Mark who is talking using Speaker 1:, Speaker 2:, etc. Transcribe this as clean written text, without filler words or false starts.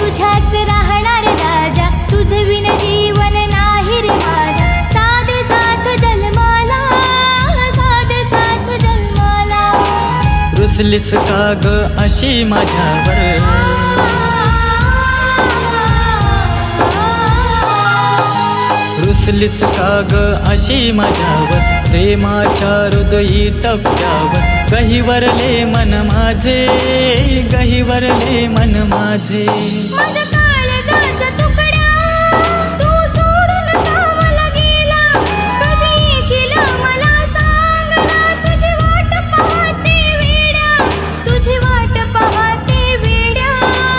Speaker 1: तुझ्याच राहणार राजा, तुझ विन जीवन नाही रे माझा. साधे साथ जन्माला, साधे साथ जन्माला.
Speaker 2: रुसलीस का ग अशी माझ्यावर, रुसलीस का ग अशी माझ्यावर. प्रेमाच्या हृदयी टप्प्यावर गहिवरले मन माझे, गहिवरले मन माझे.
Speaker 1: माझ्या काळजाच्या तुकड्या